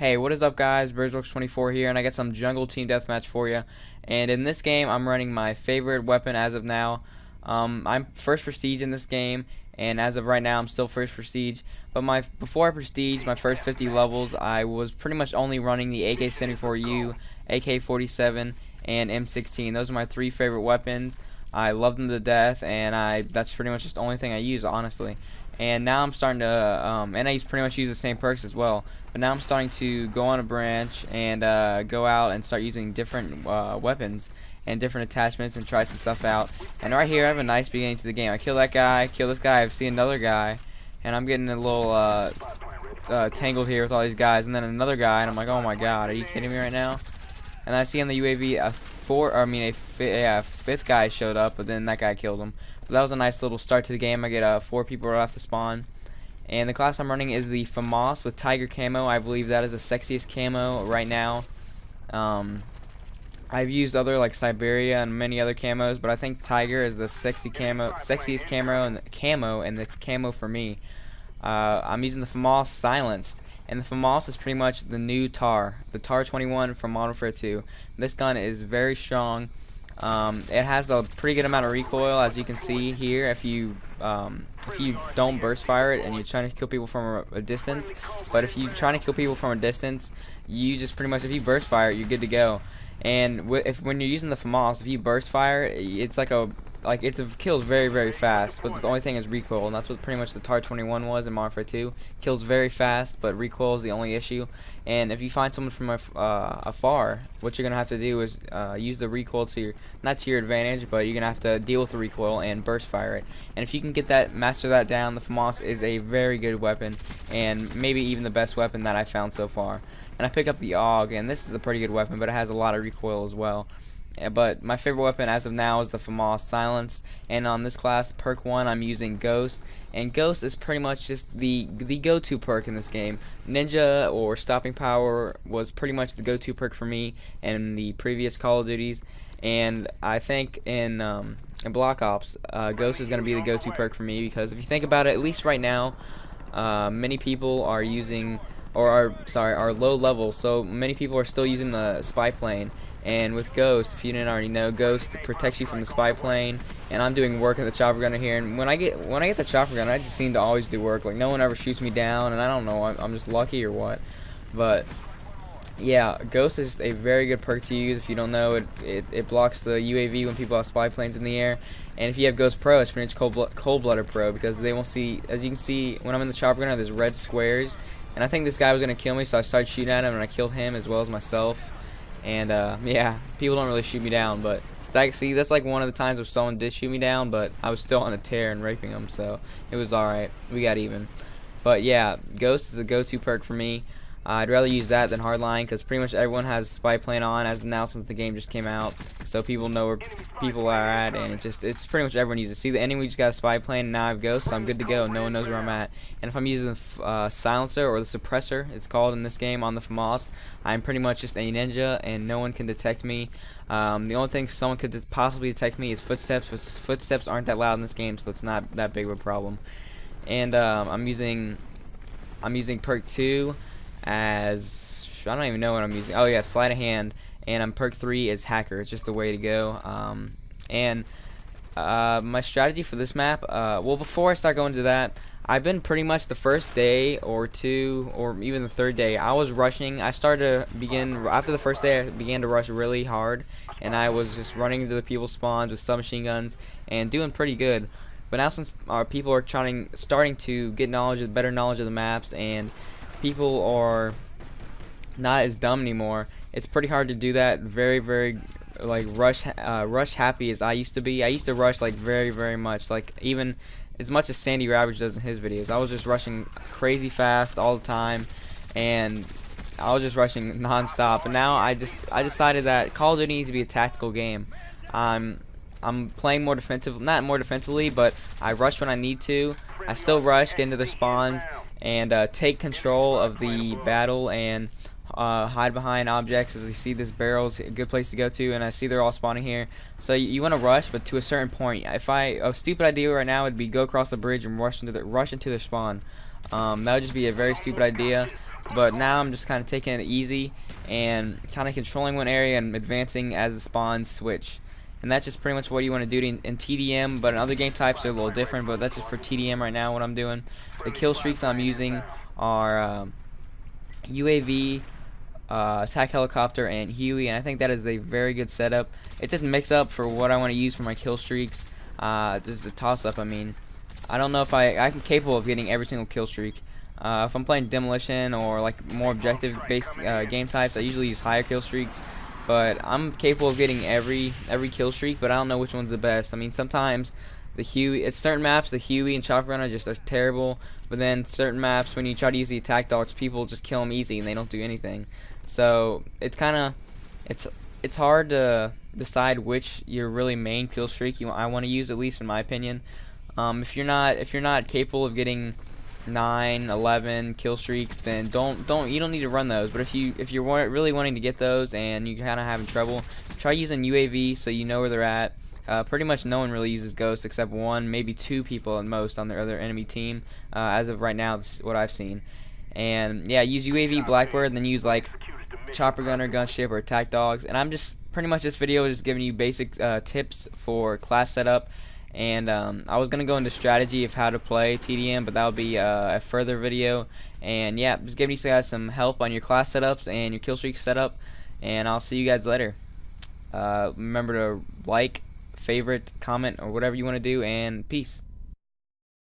Hey, what is up guys? Birdsworks24 here, and I got some jungle team deathmatch for you. And in this game, I'm running my favorite weapon as of now. I'm first prestige in this game, and as of right now, I'm still first prestige. But before I prestige my first 50 levels, I was pretty much only running the AK-74U, AK-47, and M16. Those are my three favorite weapons. I love them to death, and that's pretty much just the only thing I use, honestly. And now I'm starting to, and I pretty much use the same perks as well. But now I'm starting to go on a branch and go out and start using different weapons and different attachments and try some stuff out. And right here I have a nice beginning to the game. I kill that guy, kill this guy, I see another guy, and I'm getting a little tangled here with all these guys. And then another guy, and I'm like, oh my god, are you kidding me right now? And I see on the UAV a fifth guy showed up, but then that guy killed him. But that was a nice little start to the game. I get 4 people right off the spawn. And the class I'm running is the FAMAS with Tiger camo. I believe that is the sexiest camo right now. I've used other like Siberia and many other camos, but I think Tiger is the sexiest camo and the camo for me. I'm using the FAMAS silenced, and the FAMAS is pretty much the new TAR, the TAR 21 from Modern Warfare 2. This gun is very strong. It has a pretty good amount of recoil, as you can see here. If you don't burst fire it and you're trying to kill people from a distance, but if you're trying to kill people from a distance, you just pretty much, if you burst fire it, you're good to go. And when you're using the FAMAS, if you burst fire, it's it kills very, very fast, but the only thing is recoil, and that's what pretty much the TAR 21 was in Modern Warfare 2. Kills very fast, but recoil is the only issue. And if you find someone from afar, what you're gonna have to do is use the recoil not to your advantage, but you're gonna have to deal with the recoil and burst fire it. And if you can master that down, the FAMAS is a very good weapon, and maybe even the best weapon that I found so far. And I pick up the AUG, and this is a pretty good weapon, but it has a lot of recoil as well. But my favorite weapon as of now is the FAMAS silenced, and on this class, perk 1, I'm using Ghost, and Ghost is pretty much just the go-to perk in this game. Ninja or Stopping Power was pretty much the go-to perk for me in the previous Call of Duties, and I think in Black Ops, Ghost is going to be the go-to perk for me, because if you think about it, at least right now, many people are using, are low level, so many people are still using the spy plane. And with Ghost, if you didn't already know, Ghost protects you from the spy plane. And I'm doing work in the chopper gunner here, and when I get the chopper gun, I just seem to always do work. Like, no one ever shoots me down, and I don't know, I'm just lucky or what. But yeah, Ghost is a very good perk to use. If you don't know, it blocks the UAV when people have spy planes in the air. And if you have Ghost Pro, it's pretty much cold-blooded Pro, because they won't see, as you can see, when I'm in the chopper gunner, there's red squares. And I think this guy was gonna kill me, so I started shooting at him, and I killed him as well as myself. And yeah, people don't really shoot me down, but see, that's like one of the times where someone did shoot me down, but I was still on a tear and raping them, so it was alright. We got even. But yeah, Ghost is a go-to perk for me. I'd rather use that than Hardline, because pretty much everyone has spy plane on as of now since the game just came out, so people know where people are at, and it's pretty much everyone uses it. See, the enemy just got a spy plane, and now I have Ghost, so I'm good to go. No one knows where I'm at. And if I'm using the silencer, or the suppressor, it's called in this game on the FAMAS, I'm pretty much just a ninja, and no one can detect me. The only thing someone could possibly detect me is footsteps, but footsteps aren't that loud in this game, so it's not that big of a problem. And I'm using perk 2 as, I don't even know what I'm using. Oh yeah, sleight of hand. And I'm perk 3 is hacker. It's just the way to go. My strategy for this map, well, before I start going to that, I've been pretty much the first day or two, or even the third day, I was rushing. After the first day, I began to rush really hard, and I was just running into the people's spawns with submachine guns and doing pretty good. But now, since our people are starting to get better knowledge of the maps, and people are not as dumb anymore, it's pretty hard to do that very like rush happy as I used to be. I used to rush like very much, like even as much as Sandy Ravage does in his videos. I was just rushing crazy fast all the time, and I was just rushing non-stop. And now I decided that Call of Duty needs to be a tactical game. I'm playing more defensive, not more defensively, but I rush when I need to. I still rush, get into their spawns, and take control of the battle, and hide behind objects. As you see, this barrel's a good place to go to, and I see they're all spawning here. So you want to rush, but to a certain point. A stupid idea right now would be go across the bridge and rush into their spawn. That would just be a very stupid idea. but now I'm just kind of taking it easy and kind of controlling one area and advancing as the spawns switch. And that's just pretty much what you want to do in TDM, but in other game types they're a little different, but that's just for TDM right now what I'm doing. The kill streaks I'm using are UAV, attack helicopter, and Huey, and I think that is a very good setup. It's just a mix up for what I want to use for my kill streaks. Just a toss up. I mean, I don't know if I'm capable of getting every single kill streak. If I'm playing demolition or like more objective based game types, I usually use higher kill streaks. But I'm capable of getting every kill streak, but I don't know which one's the best. I mean, sometimes the Huey, it's certain maps, the Huey and Chopper Gunner just are terrible. But then certain maps, when you try to use the attack dogs, people just kill them easy and they don't do anything. So it's kind of it's hard to decide which your really main kill streak I want to use, at least in my opinion. If you're not capable of getting 9, 11 kill streaks, then you don't need to run those. But if you're really wanting to get those and you're kind of having trouble, try using UAV so you know where they're at. Pretty much no one really uses Ghost except one, maybe two people at most on their other enemy team. As of right now, this is what I've seen. And yeah, use UAV, Blackbird, and then use like Chopper Gunner, Gunship, or Attack Dogs. And I'm just pretty much, this video is just giving you basic tips for class setup. And I was gonna go into strategy of how to play TDM, but that'll be a further video. And yeah, just giving you guys some help on your class setups and your kill streak setup. And I'll see you guys later. Remember to like, favorite, comment, or whatever you want to do, and peace.